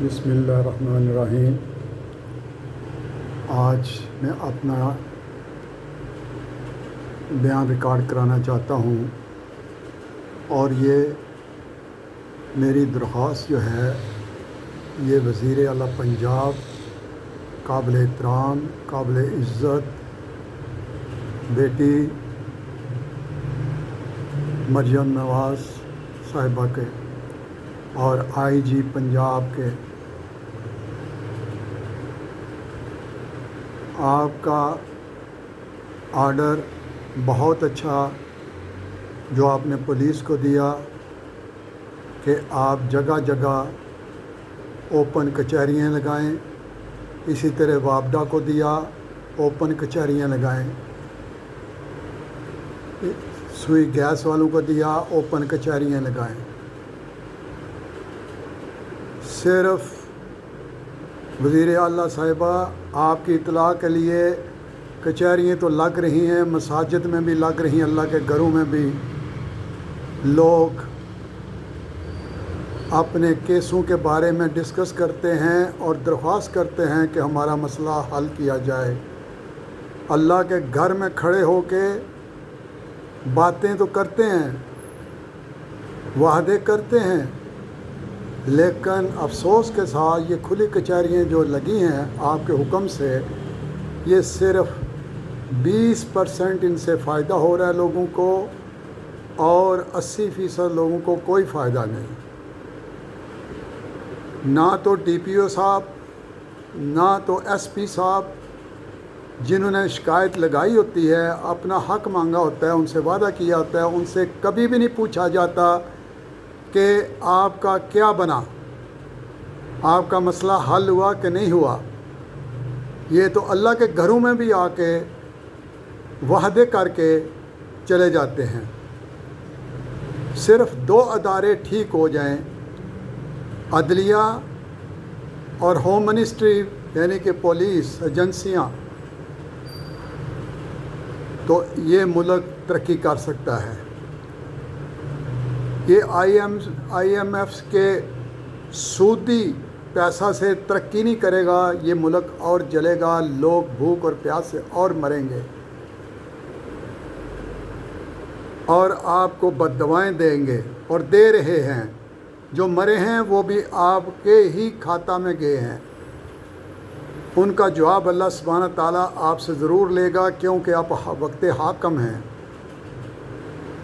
بسم اللہ الرحمن الرحیم۔ آج میں اپنا بیان ریکارڈ کرانا چاہتا ہوں، اور یہ میری درخواست جو ہے یہ وزیر اعلیٰ پنجاب، قابل احترام، قابل عزت بیٹی مریم نواز صاحبہ کے اور آئی جی پنجاب کے، آپ کا آرڈر بہت اچھا جو آپ نے پولیس کو دیا کہ آپ جگہ جگہ اوپن کچہریاں لگائیں، اسی طرح وابڈا کو دیا اوپن کچہریاں لگائیں، سوئی گیس والوں کو دیا اوپن کچہریاں لگائیں۔ صرف وزیر اعلیٰ صاحبہ آپ کی اطلاع کے لیے کچہریاں تو لگ رہی ہیں، مساجد میں بھی لگ رہی ہیں، اللہ کے گھروں میں بھی لوگ اپنے کیسوں کے بارے میں ڈسکس کرتے ہیں اور درخواست کرتے ہیں کہ ہمارا مسئلہ حل کیا جائے۔ اللہ کے گھر میں کھڑے ہو کے باتیں تو کرتے ہیں، وعدے کرتے ہیں، لیکن افسوس کے ساتھ یہ کھلی کچہریاں جو لگی ہیں آپ کے حکم سے، یہ صرف 20% ان سے فائدہ ہو رہا ہے لوگوں کو، اور 80% لوگوں کو کوئی فائدہ نہیں۔ نہ تو ڈی پی او صاحب، نہ تو ایس پی صاحب، جنہوں نے شکایت لگائی ہوتی ہے، اپنا حق مانگا ہوتا ہے، ان سے وعدہ کیا ہوتا ہے، ان سے کبھی بھی نہیں پوچھا جاتا کہ آپ کا کیا بنا، آپ کا مسئلہ حل ہوا کہ نہیں ہوا۔ یہ تو اللہ کے گھروں میں بھی آ کے وعدے کر کے چلے جاتے ہیں۔ صرف 2 ادارے ٹھیک ہو جائیں، عدلیہ اور ہوم منسٹری یعنی کہ پولیس ایجنسیاں، تو یہ ملک ترقی کر سکتا ہے۔ یہ آئی ایم ایف کے سودی پیسہ سے ترقی نہیں کرے گا، یہ ملک اور جلے گا، لوگ بھوک اور پیاس سے اور مریں گے، اور آپ کو بد دعائیں دیں گے، اور دے رہے ہیں۔ جو مرے ہیں وہ بھی آپ کے ہی کھاتہ میں گئے ہیں، ان کا جواب اللہ سبحانہ تعالیٰ آپ سے ضرور لے گا، کیونکہ آپ وقت حاکم ہیں۔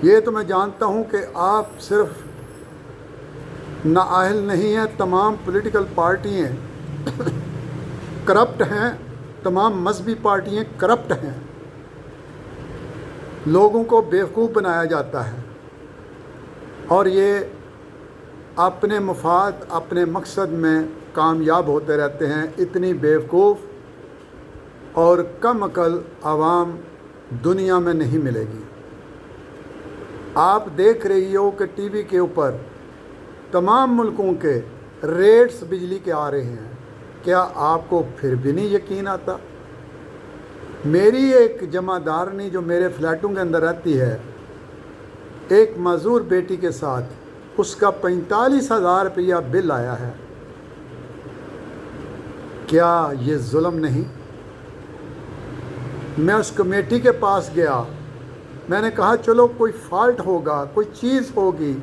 یہ تو میں جانتا ہوں کہ آپ صرف نااہل نہیں ہیں، تمام پولیٹیکل پارٹیاں کرپٹ ہیں، تمام مذہبی پارٹیاں کرپٹ ہیں، لوگوں کو بیوقوف بنایا جاتا ہے، اور یہ اپنے مفاد، اپنے مقصد میں کامیاب ہوتے رہتے ہیں۔ اتنی بیوقوف اور کم عقل عوام دنیا میں نہیں ملے گی۔ آپ دیکھ رہی ہو کہ ٹی وی کے اوپر تمام ملکوں کے ریٹس بجلی کے آ رہے ہیں، کیا آپ کو پھر بھی نہیں یقین آتا؟ میری ایک جمع دارنی جو میرے فلیٹوں کے اندر رہتی ہے، ایک معذور بیٹی کے ساتھ اس کا 45,000 روپیہ بل آیا ہے۔ کیا یہ ظلم نہیں؟ میں اس کمیٹی کے پاس گیا، میں نے کہا چلو کوئی فالٹ ہوگا، کوئی چیز ہوگی،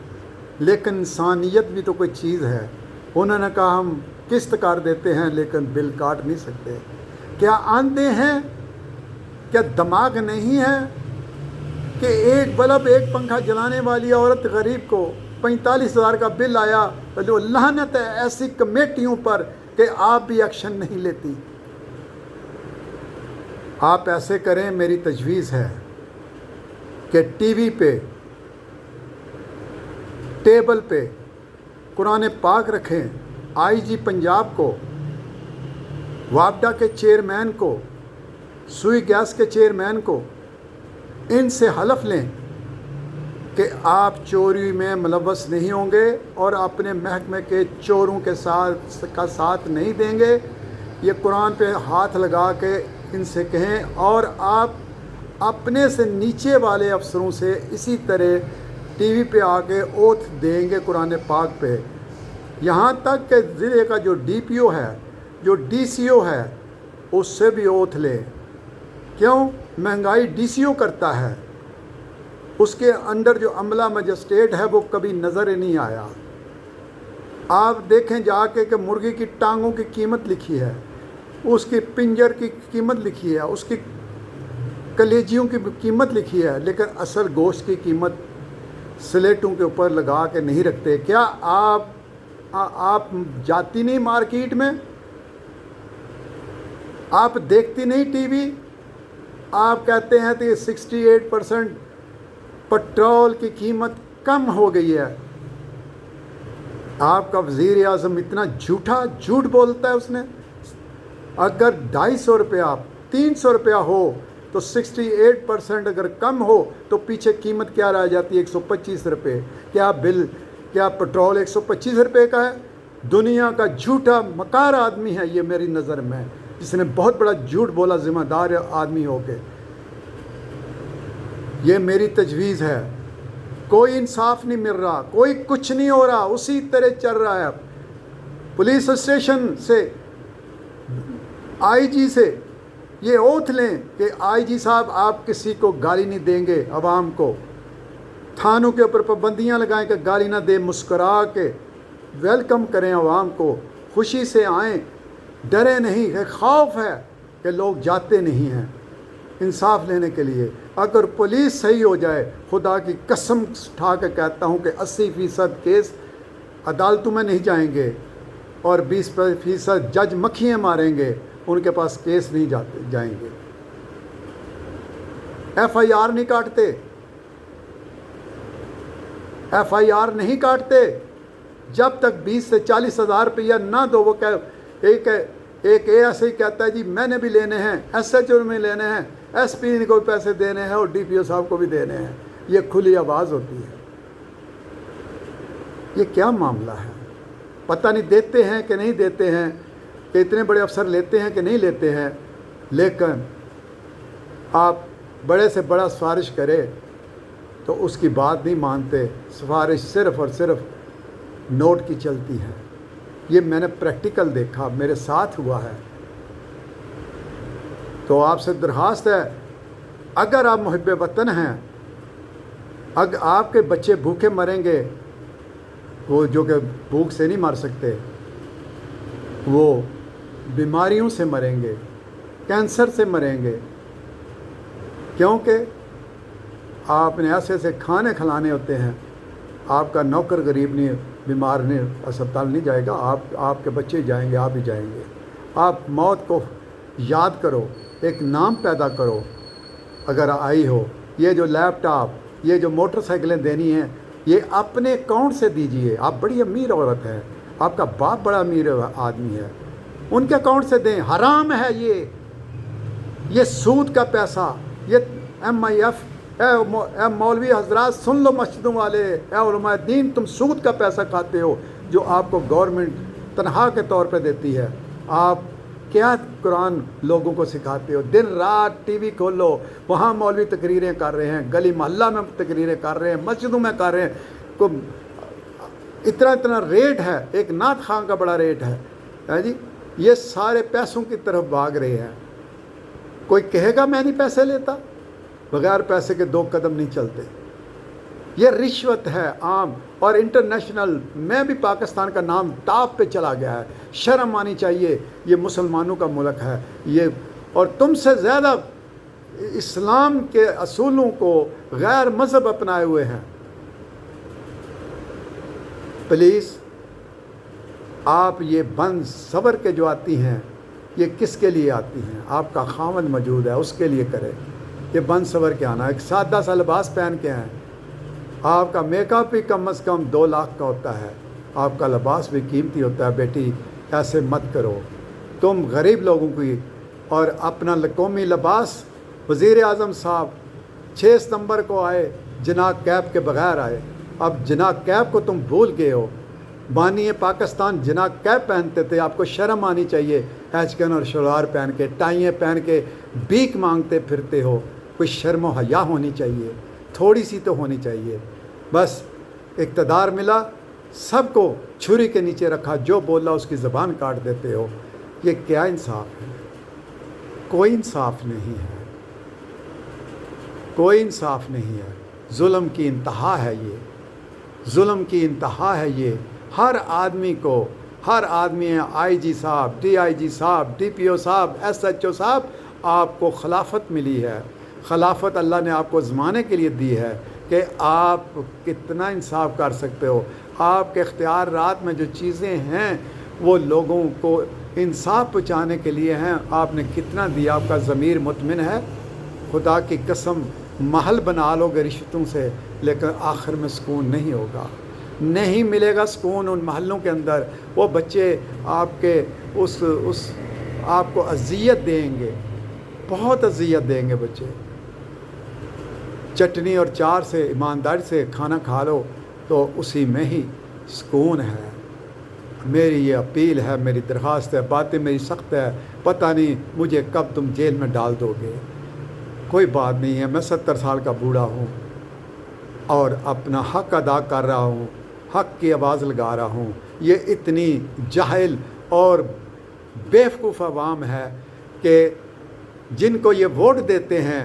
لیکن انسانیت بھی تو کوئی چیز ہے۔ انہوں نے کہا ہم قسط کر دیتے ہیں لیکن بل کاٹ نہیں سکتے۔ کیا اندھے ہیں؟ کیا دماغ نہیں ہے کہ ایک بلب، ایک پنکھا جلانے والی عورت غریب کو 45,000 کا بل آیا؟ جو لعنت ہے ایسی کمیٹیوں پر کہ آپ بھی ایکشن نہیں لیتی۔ آپ ایسے کریں، میری تجویز ہے کہ ٹی وی پہ، ٹیبل پہ قرآن پاک رکھیں، آئی جی پنجاب کو، وابڈا کے چیئرمین کو، سوئی گیس کے چیئرمین کو، ان سے حلف لیں کہ آپ چوری میں ملوث نہیں ہوں گے اور اپنے محکمے کے چوروں کے ساتھ نہیں دیں گے۔ یہ قرآن پہ ہاتھ لگا کے ان سے کہیں، اور آپ اپنے سے نیچے والے افسروں سے اسی طرح ٹی وی پہ آ کے اوتھ دیں گے قرآن پاک پہ یہاں تک کہ ضلع کا جو ڈی پی او ہے، جو ڈی سی او ہے، اس سے بھی اوتھ لے۔ کیوں؟ مہنگائی ڈی سی او کرتا ہے، اس کے انڈر جو عملہ مجسٹریٹ ہے وہ کبھی نظر ہی نہیں آیا۔ آپ دیکھیں جا کے کہ مرغی کی ٹانگوں کی قیمت لکھی ہے، اس کی پنجر کی قیمت لکھی ہے، اس کی کلیجیوں کی قیمت لکھی ہے، لیکن اصل گوشت کی قیمت سلیٹوں کے اوپر لگا کے نہیں رکھتے۔ کیا آپ جاتی نہیں مارکیٹ میں؟ آپ دیکھتی نہیں ٹی وی؟ آپ کہتے ہیں کہ 68% پٹرول کی قیمت کم ہو گئی ہے۔ آپ کا وزیر اعظم اتنا جھوٹ بولتا ہے۔ اس نے اگر 250 روپیہ 300 روپیہ ہو تو 68% اگر کم ہو تو پیچھے قیمت کیا رہ جاتی ہے؟ 125 روپے۔ کیا پٹرول 125 روپے کا ہے؟ دنیا کا جھوٹا مکار آدمی ہے یہ میری نظر میں، جس نے بہت بڑا جھوٹ بولا ذمہ دار آدمی ہو کے۔ یہ میری تجویز ہے۔ کوئی انصاف نہیں مل رہا، کوئی کچھ نہیں ہو رہا، اسی طرح چل رہا ہے۔ پولیس اسٹیشن سے آئی جی سے یہ اوتھ لیں کہ آئی جی صاحب آپ کسی کو گالی نہیں دیں گے عوام کو۔ تھانوں کے اوپر پابندیاں لگائیں کہ گالی نہ دیں، مسکرا کے ویلکم کریں عوام کو، خوشی سے آئیں، ڈرے نہیں کہ خوف ہے کہ لوگ جاتے نہیں ہیں انصاف لینے کے لیے۔ اگر پولیس صحیح ہو جائے، خدا کی قسم اٹھا کے کہتا ہوں کہ 80% کیس عدالتوں میں نہیں جائیں گے اور 20% جج مکھیاں ماریں گے، ان کے پاس کیس نہیں جائیں گے۔ ایف آئی آر نہیں کاٹتے، ایف آئی آر نہیں کاٹتے جب تک 20 سے 40 ہزار روپیہ نہ دو۔ وہ ایک ایسے ہی کہتا ہے جی میں نے بھی لینے ہیں، ایس ایچ او میں لینے ہیں، ایس پی کو بھی پیسے دینے ہیں اور ڈی پی او صاحب کو بھی دینے ہیں۔ یہ کھلی آواز ہوتی ہے۔ یہ کیا معاملہ ہے؟ پتہ نہیں دیتے ہیں کہ نہیں دیتے ہیں، کہ اتنے بڑے افسر لیتے ہیں کہ نہیں لیتے ہیں، لیکن آپ بڑے سے بڑا سفارش کرے تو اس کی بات نہیں مانتے، سفارش صرف اور صرف نوٹ کی چلتی ہے۔ یہ میں نے پریکٹیکل دیکھا، میرے ساتھ ہوا ہے۔ تو آپ سے درخواست ہے، اگر آپ محب وطن ہیں، اگر آپ کے بچے بھوکے مریں گے، وہ جو کہ بھوک سے نہیں مر سکتے، وہ بیماریوں سے مریں گے، کینسر سے مریں گے، کیونکہ آپ نے ایسے ایسے کھانے کھلانے ہوتے ہیں۔ آپ کا نوکر غریب نہیں، بیمار نہیں، اسپتال نہیں جائے گا، آپ کے بچے جائیں گے، آپ ہی جائیں گے۔ آپ موت کو یاد کرو، ایک نام پیدا کرو اگر آئی ہو۔ یہ جو لیپ ٹاپ، یہ جو موٹر سائیکلیں دینی ہیں، یہ اپنے اکاؤنٹ سے دیجئے۔ آپ بڑی امیر عورت ہے، آپ کا باپ بڑا امیر آدمی ہے، ان کے اکاؤنٹ سے دیں۔ حرام ہے یہ سود کا پیسہ۔ یہ ایم آئی ایف، اے مولوی حضرات سن لو، مسجدوں والے، اے علماء دین، تم سود کا پیسہ کھاتے ہو جو آپ کو گورنمنٹ تنخواہ کے طور پہ دیتی ہے۔ آپ کیا قرآن لوگوں کو سکھاتے ہو؟ دن رات ٹی وی کھولو، وہاں مولوی تقریریں کر رہے ہیں، گلی محلہ میں تقریریں کر رہے ہیں، مسجدوں میں کر رہے ہیں۔ اتنا ریٹ ہے، ایک نعت خان کا بڑا ریٹ ہے جی۔ یہ سارے پیسوں کی طرف بھاگ رہے ہیں۔ کوئی کہے گا میں نہیں پیسے لیتا؟ بغیر پیسے کے 2 قدم نہیں چلتے۔ یہ رشوت ہے عام، اور انٹرنیشنل میں بھی پاکستان کا نام ٹاپ پہ چلا گیا ہے۔ شرم آنی چاہیے، یہ مسلمانوں کا ملک ہے یہ، اور تم سے زیادہ اسلام کے اصولوں کو غیر مذہب اپنائے ہوئے ہیں۔ پلیز آپ یہ بند صبر کے جو آتی ہیں، یہ کس کے لیے آتی ہیں؟ آپ کا خاوند موجود ہے، اس کے لیے کرے۔ یہ بند صبر کے آنا، ایک سادہ سا لباس پہن کے آئیں۔ آپ کا میک اپ بھی کم از کم 2 لاکھ کا ہوتا ہے، آپ کا لباس بھی قیمتی ہوتا ہے۔ بیٹی ایسے مت کرو، تم غریب لوگوں کی، اور اپنا قومی لباس۔ وزیر اعظم صاحب 6 ستمبر کو آئے، جناح کیپ کے بغیر آئے۔ اب جناح کیپ کو تم بھول گئے ہو۔ بانی پاکستان جناح کیپ پہنتے تھے، آپ کو شرم آنی چاہیے۔ ایچکن اور شلوار پہن کے، ٹائیں پہن کے بھیک مانگتے پھرتے ہو۔ کوئی شرم و حیا ہونی چاہیے، تھوڑی سی تو ہونی چاہیے۔ بس اقتدار ملا، سب کو چھری کے نیچے رکھا، جو بولا اس کی زبان کاٹ دیتے ہو. یہ کیا انصاف ہے؟ کوئی انصاف نہیں ہے، کوئی انصاف نہیں ہے. ظلم کی انتہا ہے یہ، ظلم کی انتہا ہے یہ. ہر آدمی کو، ہر آدمی، آئی جی صاحب، ڈی آئی جی صاحب، ڈی پی او صاحب، ایس ایچ او صاحب، آپ کو خلافت ملی ہے. خلافت اللہ نے آپ کو آزمانے کے لیے دی ہے کہ آپ کتنا انصاف کر سکتے ہو. آپ کے اختیارات میں جو چیزیں ہیں وہ لوگوں کو انصاف پہنچانے کے لیے ہیں. آپ نے کتنا دیا؟ آپ کا ضمیر مطمئن ہے؟ خدا کی قسم، محل بنا لو گے رشتوں سے، لیکن آخر میں سکون نہیں ہوگا، نہیں ملے گا سکون ان محلوں کے اندر. وہ بچے آپ کے اس آپ کو اذیت دیں گے، بہت اذیت دیں گے بچے. چٹنی اور چار سے ایمانداری سے کھانا کھا لو تو اسی میں ہی سکون ہے. میری یہ اپیل ہے، میری درخواست ہے. باتیں میری سخت ہے، پتہ نہیں مجھے کب تم جیل میں ڈال دو گے. کوئی بات نہیں ہے، میں 70 سال کا بوڑھا ہوں اور اپنا حق ادا کر رہا ہوں، حق کی آواز لگا رہا ہوں. یہ اتنی جاہل اور بیوقوف عوام ہے کہ جن کو یہ ووٹ دیتے ہیں،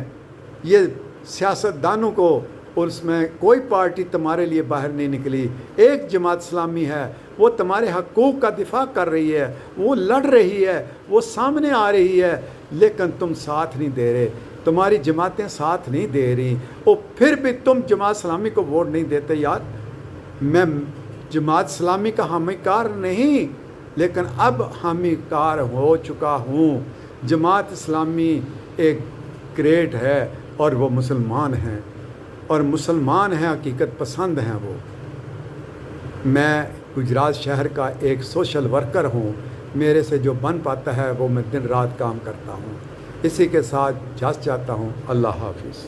یہ سیاستدانوں کو، اور اس میں کوئی پارٹی تمہارے لیے باہر نہیں نکلی. ایک جماعت اسلامی ہے، وہ تمہارے حقوق کا دفاع کر رہی ہے، وہ لڑ رہی ہے، وہ سامنے آ رہی ہے، لیکن تم ساتھ نہیں دے رہے. تمہاری جماعتیں ساتھ نہیں دے رہی، اور پھر بھی تم جماعت اسلامی کو ووٹ نہیں دیتے. یار، میں جماعت اسلامی کا حامی کار نہیں، لیکن اب حامی کار ہو چکا ہوں. جماعت اسلامی ایک گریٹ ہے اور وہ مسلمان ہیں، اور مسلمان ہیں، حقیقت پسند ہیں. وہ، میں گجرات شہر کا ایک سوشل ورکر ہوں. میرے سے جو بن پاتا ہے وہ میں دن رات کام کرتا ہوں. اسی کے ساتھ اجازت چاہتا ہوں. اللہ حافظ.